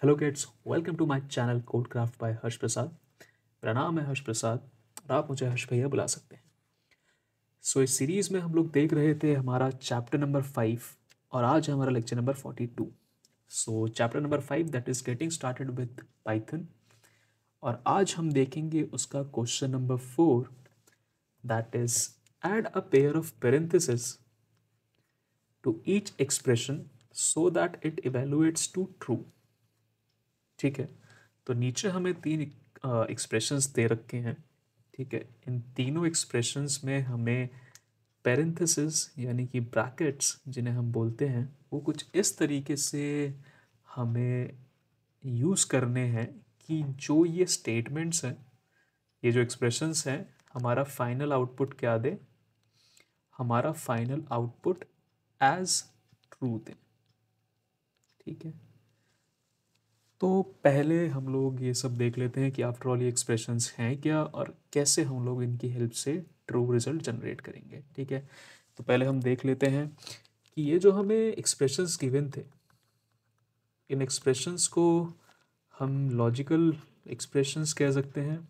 Hello kids, welcome to my channel code craft by Harsh Prasad. मेरा नाम है हर्ष प्रसाद और आप मुझे हर्ष भैया बुला सकते हैं। इस सीरीज़ में हम लोग देख रहे थे हमारा चैप्टर नंबर 5 और आज है हमारा lecture number 42। Chapter number 5 that is getting started with Python और आज हम देखेंगे उसका question number 4 that is add a pair of parenthesis to each expression so that it evaluates to true. ठीक है, तो नीचे हमें तीन एक्सप्रेशंस दे रखे हैं। ठीक है, इन तीनों एक्सप्रेशंस में हमें पेरेंथेसिस यानी कि ब्रैकेट्स जिन्हें हम बोलते हैं वो कुछ इस तरीके से हमें यूज़ करने हैं कि जो ये स्टेटमेंट्स हैं, ये जो एक्सप्रेशंस हैं, हमारा फाइनल आउटपुट क्या दे, हमारा final output as true they. ठीक है, तो पहले हम लोग ये सब देख लेते हैं कि आफ्टर ऑल ये एक्सप्रेशंस हैं क्या और कैसे हम लोग इनकी हेल्प से ट्रू रिजल्ट जनरेट करेंगे। ठीक है, तो पहले हम देख लेते हैं कि ये जो हमें एक्सप्रेशंस गिवन थे, इन एक्सप्रेशंस को हम लॉजिकल एक्सप्रेशंस कह सकते हैं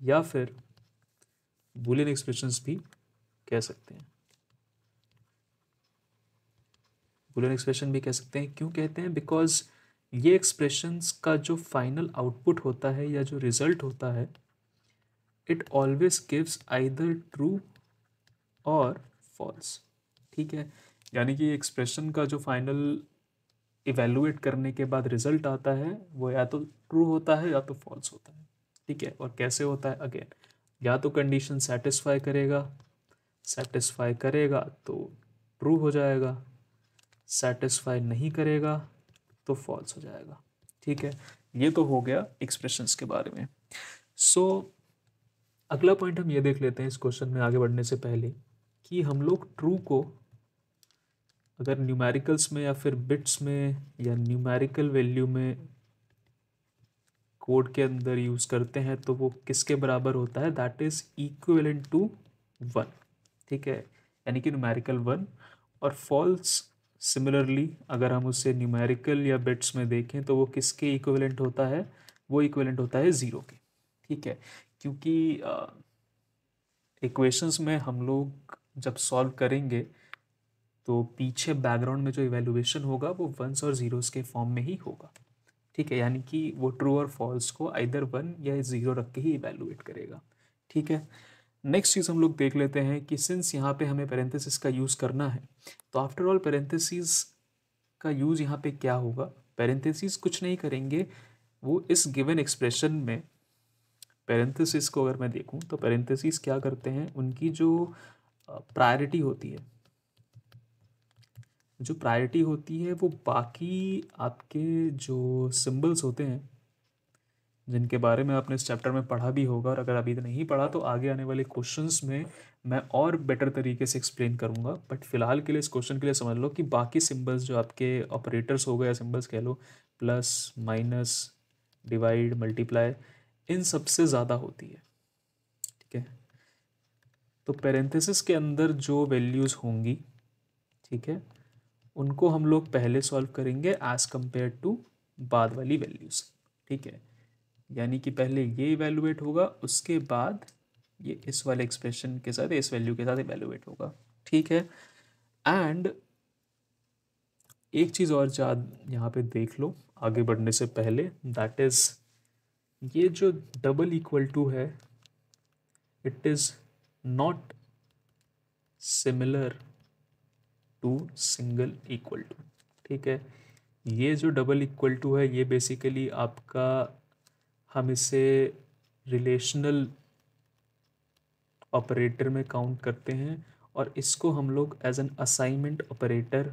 या फिर बूलियन एक्सप्रेशंस भी कह सकते हैं। बूलियन एक्सप्रेशन भी कह सकते हैं। क्यों कहते हैं? बिकॉज ये एक्सप्रेशंस का जो फाइनल आउटपुट होता है या जो रिजल्ट होता है, it always gives either true और फॉल्स। ठीक है, यानी कि एक्सप्रेशन का जो फाइनल इवेलुएट करने के बाद रिजल्ट आता है वो या तो ट्रू होता है या तो फॉल्स होता है। ठीक है, और कैसे होता है? अगेन, या तो कंडीशन सेटिस्फाई करेगा तो ट्रू हो जाएगा, सेटिस्फाई नहीं करेगा तो फॉल्स हो जाएगा। ठीक है, ये तो हो गया एक्सप्रेशंस के बारे में। अगला पॉइंट हम ये देख लेते हैं इस क्वेश्चन में आगे बढ़ने से पहले कि हम लोग ट्रू को अगर न्यूमेरिकल्स में या फिर बिट्स में या न्यूमेरिकल वैल्यू में कोड के अंदर यूज़ करते हैं तो वो किसके बराबर होता है? That is equivalent to 1। ठीक है, यानी कि न्यूमेरिकल 1। और फॉल्स सिमिलरली अगर हम उसे न्यूमेरिकल या बिट्स में देखें तो वो किसके इक्विवेलेंट होता है? वो इक्विवेलेंट होता है 0 के। ठीक है, क्योंकि इक्वेशंस में हम लोग जब सॉल्व करेंगे तो पीछे बैकग्राउंड में जो इवेल्युएशन होगा वो वंस और ज़ीरोस के फॉर्म में ही होगा। ठीक है, यानी कि वो ट्रू और फॉल्स को आइदर 1 या 0 रख के ही इवेल्युएट करेगा। ठीक है, नेक्स्ट चीज़ हम लोग देख लेते हैं कि सिंस यहाँ पे हमें पेरेंथेसिस का यूज़ करना है तो आफ्टर ऑल पेरेंथेसिस का यूज़ यहाँ पे क्या होगा? पेरेंथेसिस कुछ नहीं करेंगे, वो इस गिवन एक्सप्रेशन में पेरेंथेसिस को अगर मैं देखूँ तो पेरेंथेसिस क्या करते हैं, उनकी जो प्रायोरिटी होती है, जो प्रायोरिटी होती है वो बाकी आपके जो सिंबल्स होते हैं जिनके बारे में आपने इस चैप्टर में पढ़ा भी होगा, और अगर अभी तो नहीं पढ़ा तो आगे आने वाले क्वेश्चंस में मैं और बेटर तरीके से एक्सप्लेन करूंगा। बट फिलहाल के लिए इस क्वेश्चन के लिए समझ लो कि बाकी सिंबल्स जो आपके ऑपरेटर्स हो गए या सिंबल्स कह लो, प्लस माइनस डिवाइड मल्टीप्लाई, इन सबसे ज़्यादा होती है। ठीक है, तो पेरेंथेसिस के अंदर जो वैल्यूज़ होंगी, ठीक है, उनको हम लोग पहले सॉल्व करेंगे एज कंपेयर टू बाद वाली वैल्यूज़। ठीक है, यानी कि पहले ये इवेलुएट होगा, उसके बाद ये इस वाले एक्सप्रेशन के साथ इस वैल्यू के साथ इवेलुएट होगा। ठीक है, एंड एक चीज़ और यहाँ पे देख लो आगे बढ़ने से पहले, दैट इज़ ये जो डबल इक्वल टू है, it is not similar to single equal to. ठीक है, ये जो डबल इक्वल टू है ये बेसिकली आपका, हम इसे रिलेशनल ऑपरेटर में काउंट करते हैं और इसको हम लोग as an assignment operator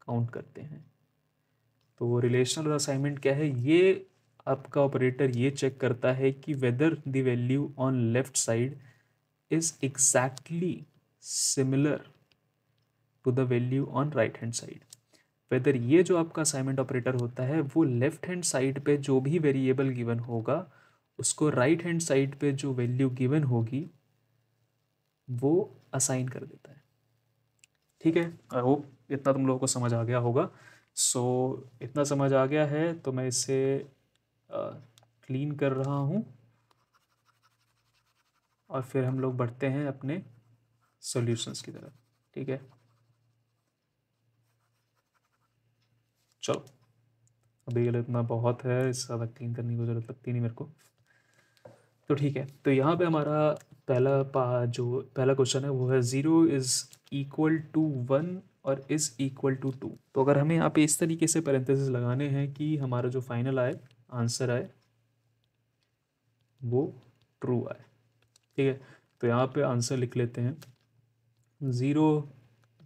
count करते हैं। तो रिलेशनल और असाइनमेंट क्या है? ये आपका ऑपरेटर ये चेक करता है कि whether the value on left side is exactly similar to the value on right hand side. Whether ये जो आपका असाइनमेंट ऑपरेटर होता है वो लेफ्ट हैंड साइड पे जो भी वेरिएबल गिवन होगा उसको राइट हैंड साइड पे जो वैल्यू गिवन होगी वो असाइन कर देता है। ठीक है, आई होप इतना तुम लोगों को समझ आ गया होगा। सो इतना समझ आ गया है तो मैं इसे क्लीन कर रहा हूँ और फिर हम लोग बढ़ते हैं अपने सॉल्यूशंस की तरफ। ठीक है, चलो अभी ये इतना बहुत है, इससे ज़्यादा क्लीन करने की ज़रूरत लगती नहीं मेरे को। तो ठीक है, तो यहाँ पे हमारा जो पहला क्वेश्चन है वो है 0 इज़ इक्वल टू 1 और इज़ इक्वल टू 2। तो अगर हमें यहाँ पे इस तरीके से पैरेंथेसिस लगाने हैं कि हमारा जो फाइनल आए आंसर आए वो ट्रू आए। ठीक है, तो यहाँ पे आंसर लिख लेते हैं 0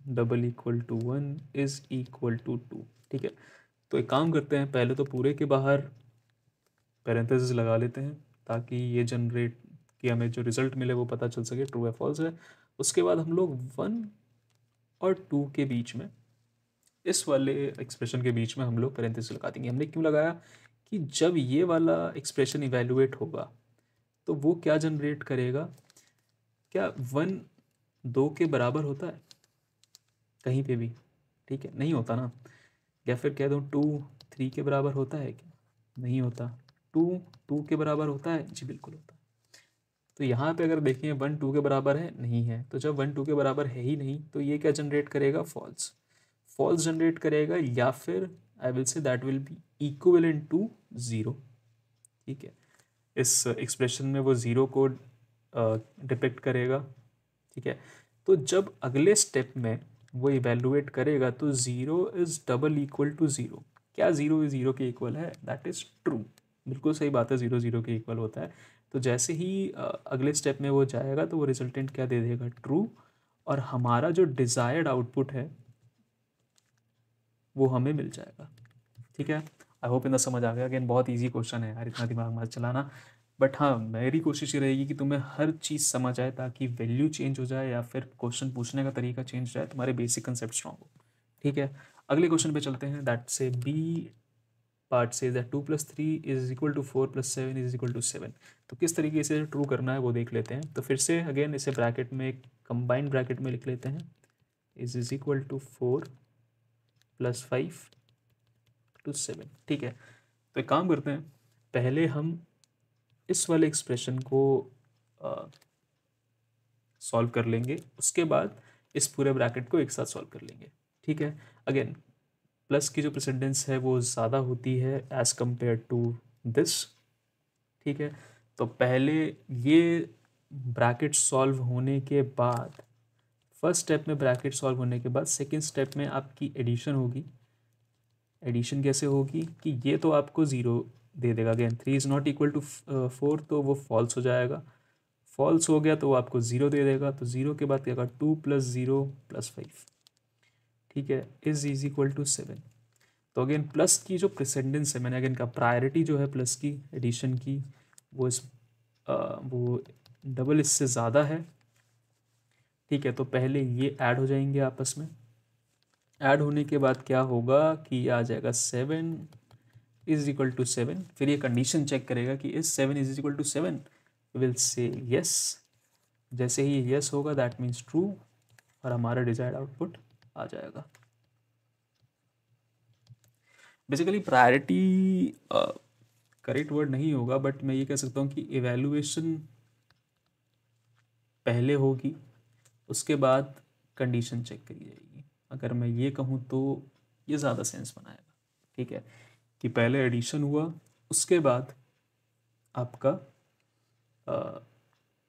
double equal to 1 is equal to 2। ठीक है, तो एक काम करते हैं, पहले तो पूरे के बाहर पैरेंथेसिस लगा लेते हैं ताकि ये जनरेट कि हमें जो रिजल्ट मिले वो पता चल सके ट्रू है फॉल्स है। उसके बाद हम लोग 1 और 2 के बीच में, इस वाले एक्सप्रेशन के बीच में हम लोग पैरेंथेसिस लगा देंगे। हमने क्यों लगाया कि जब ये वाला एक्सप्रेशन इवेल्युएट होगा तो वो क्या जनरेट करेगा, क्या 1 2 के बराबर होता है कहीं पे भी? ठीक है, नहीं होता ना। या फिर कह दूँ 2 3 के बराबर होता है क्या? नहीं होता। 2 2 के बराबर होता है? जी बिल्कुल होता है। तो यहाँ पे अगर देखें 1 2 के बराबर है, नहीं है। तो जब 1 2 के बराबर है ही नहीं तो ये क्या जनरेट करेगा? फॉल्स। फॉल्स जनरेट करेगा, या फिर I will say that will be equivalent to 0। ठीक है, इस एक्सप्रेशन में वो 0 को डिपिक्ट करेगा। ठीक है, तो जब अगले स्टेप में वो इवेलुएट करेगा तो 0 इज़ डबल इक्वल टू 0। क्या 0 इज 0 के इक्वल है? That is true. बिल्कुल सही बात है, 0 0 के इक्वल होता है। तो जैसे ही अगले स्टेप में वो जाएगा तो वो रिजल्टेंट क्या दे देगा? ट्रू। और हमारा जो डिज़ायर्ड आउटपुट है वो हमें मिल जाएगा। ठीक है, आई होप इतना समझ आ गया। अगेन बहुत ईजी क्वेश्चन है यार, इतना दिमाग मत चलाना। बट हाँ, मेरी कोशिश ये रहेगी कि तुम्हें हर चीज़ समझ आए ताकि वैल्यू चेंज हो जाए या फिर क्वेश्चन पूछने का तरीका चेंज हो जाए, तुम्हारे बेसिक कंसेप्ट स्ट्रॉन्ग हो। ठीक है, अगले क्वेश्चन पे चलते हैं। दैट से बी पार्ट से that 2 + 3 is equal to 4 + 7 is equal to 7। तो किस तरीके से ट्रू करना है वो देख लेते हैं। तो फिर से अगेन इसे ब्रैकेट में, कंबाइंड ब्रैकेट में लिख लेते हैं। Is equal to 4 + 5 + 7। ठीक है, तो एक काम करते हैं, पहले हम इस वाले एक्सप्रेशन को सॉल्व कर लेंगे, उसके बाद इस पूरे ब्रैकेट को एक साथ सॉल्व कर लेंगे। ठीक है, अगेन प्लस की जो प्रेसिडेंस है वो ज़्यादा होती है एज़ कम्पेयर टू दिस। ठीक है, तो पहले ये ब्रैकेट सॉल्व होने के बाद, फर्स्ट स्टेप में ब्रैकेट सॉल्व होने के बाद सेकेंड स्टेप में आपकी एडिशन होगी। एडिशन कैसे होगी कि ये तो आपको 0 दे देगा। Again 3 is not equal to 4, तो वो फॉल्स हो जाएगा। फॉल्स हो गया तो वो आपको 0 दे देगा। तो 0 के बाद क्या होगा? 2 + 0 + 5। ठीक है, इज इक्वल टू 7। तो अगेन प्लस की जो प्रेसिडेंस है, मैंने अगेन कहा प्रायोरिटी जो है प्लस की एडिशन की, वो वो डबल इससे ज़्यादा है। ठीक है, तो पहले ये ऐड हो जाएंगे आपस में। ऐड होने के बाद क्या होगा कि ये आ जाएगा 7 इज इक्वल टू 7। फिर ये कंडीशन चेक करेगा कि is 7 is equal to 7, will say yes. जैसे ही यस होगा दैट मीन्स ट्रू और हमारा डिजायर्ड आउटपुट आ जाएगा। बेसिकली प्रायोरिटी करेक्ट वर्ड नहीं होगा, बट मैं ये कह सकता हूँ कि इवैल्यूएशन पहले होगी, उसके बाद कंडीशन चेक करी जाएगी। अगर मैं ये कहूँ तो ये ज़्यादा सेंस बनाएगा। ठीक है, कि पहले एडिशन हुआ, उसके बाद आपका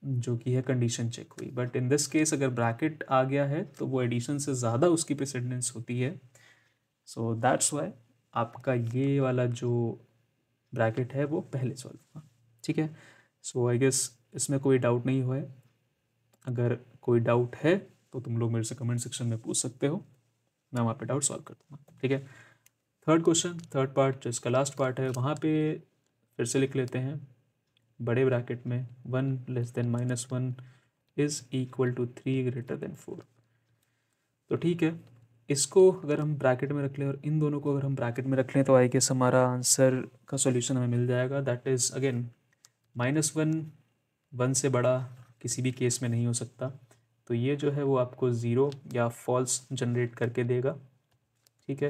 जो कि है कंडीशन चेक हुई। बट इन दिस केस अगर ब्रैकेट आ गया है तो वो एडिशन से ज़्यादा उसकी प्रेसिडेंस होती है। सो दैट्स वाई आपका ये वाला जो ब्रैकेट है वो पहले सॉल्व हुआ। ठीक है, सो आई गेस इसमें कोई डाउट नहीं हुआ है। अगर कोई डाउट है तो तुम लोग मेरे से कमेंट सेक्शन में पूछ सकते हो, मैं वहाँ पे डाउट सॉल्व कर दूँगा। ठीक है, थर्ड क्वेश्चन, थर्ड पार्ट जो इसका लास्ट पार्ट है, वहाँ पे फिर से लिख लेते हैं बड़े ब्रैकेट में 1 <- 1 इज़ इक्वल टू 3 > 4। तो ठीक है, इसको अगर हम ब्रैकेट में रख लें और इन दोनों को अगर हम ब्रैकेट में रख लें तो आई गेस हमारा आंसर का सॉल्यूशन हमें मिल जाएगा। दैट इज़ अगेन -1 1 से बड़ा किसी भी केस में नहीं हो सकता। तो ये जो है वो आपको 0 या फॉल्स जनरेट करके देगा। ठीक है,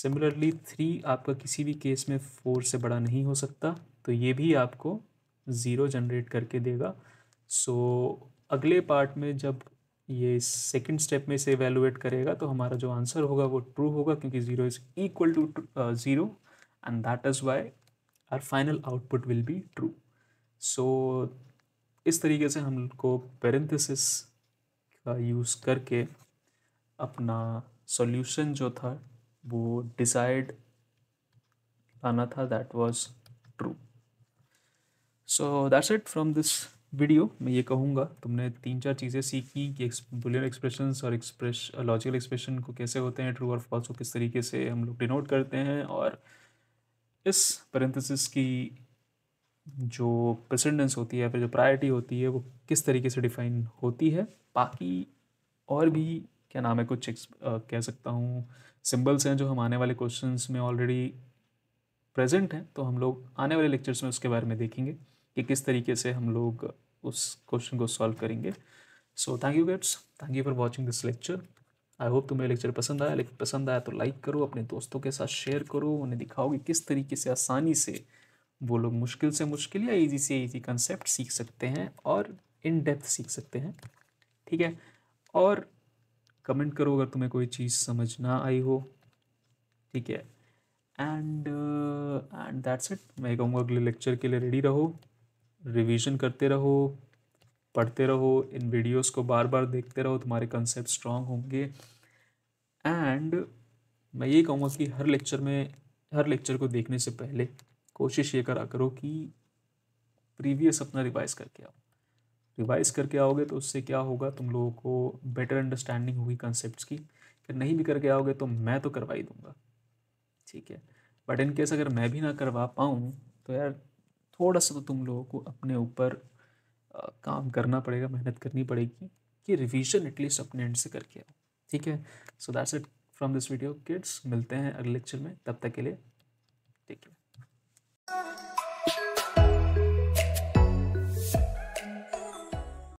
सिमिलरली 3 आपका किसी भी केस में 4 से बड़ा नहीं हो सकता, तो ये भी आपको 0 जनरेट करके देगा। सो अगले पार्ट में जब ये सेकंड स्टेप में से इवेलुएट करेगा तो हमारा जो आंसर होगा वो ट्रू होगा, क्योंकि 0 is equal to 0 and that is why our final output will be true. So इस तरीके से हमको पेरेंथेसिस का यूज़ करके अपना सॉल्यूशन जो था वो डिसाइड आना था, that was true. So that's it from this video. मैं ये कहूँगा तुमने 3-4 चीज़ें सीखी कि बुलियन एक्सप्रेशंस और लॉजिकल एक्सप्रेशन को कैसे होते हैं, ट्रू और फॉल्स को किस तरीके से हम लोग डिनोट करते हैं, और इस पेरेंथेसिस की जो प्रेसिडेंस होती है फिर जो प्रायोरिटी होती है वो किस तरीके से डिफाइन होती है। बाकी और भी क्या नाम है कुछ कह सकता हूँ सिंबल्स हैं जो हम आने वाले क्वेश्चंस में ऑलरेडी प्रेजेंट हैं, तो हम लोग आने वाले लेक्चर्स में उसके बारे में देखेंगे कि किस तरीके से हम लोग उस क्वेश्चन को सॉल्व करेंगे। So thank you guys, thank you for watching this lecture. I hope तुम्हें लेक्चर पसंद आया। लेकिन पसंद आया तो लाइक करो, अपने दोस्तों के साथ शेयर करो, उन्हें दिखाओ कि किस तरीके से आसानी से वो लोग मुश्किल से मुश्किल या इजी से इजी कंसेप्ट सीख सकते हैं और इन डेप्थ सीख सकते हैं। ठीक है, और कमेंट करो अगर तुम्हें कोई चीज़ समझ ना आई हो। ठीक है, एंड दैट्स इट। मैं कहूँगा अगले लेक्चर के लिए रेडी रहो, रिवीजन करते रहो, पढ़ते रहो, इन वीडियोस को बार बार देखते रहो, तुम्हारे कंसेप्ट स्ट्रांग होंगे। एंड मैं ये कहूँगा कि हर लेक्चर को देखने से पहले कोशिश ये करा करो कि प्रीवियस अपना रिवाइज करके आओ। रिवाइज करके आओगे तो उससे क्या होगा, तुम लोगों को बेटर अंडरस्टैंडिंग होगी कंसेप्ट्स की। कि नहीं भी करके आओगे तो मैं तो करवा ही दूंगा, ठीक है। बट इन केस अगर मैं भी ना करवा पाऊँ तो यार थोड़ा सा तो तुम लोगों को अपने ऊपर काम करना पड़ेगा, मेहनत करनी पड़ेगी कि रिवीजन एटलीस्ट अपने एंड से करके आओ। ठीक है, so that's it from this video kids. मिलते हैं अगले लेक्चर में, तब तक के लिए टेक केयर।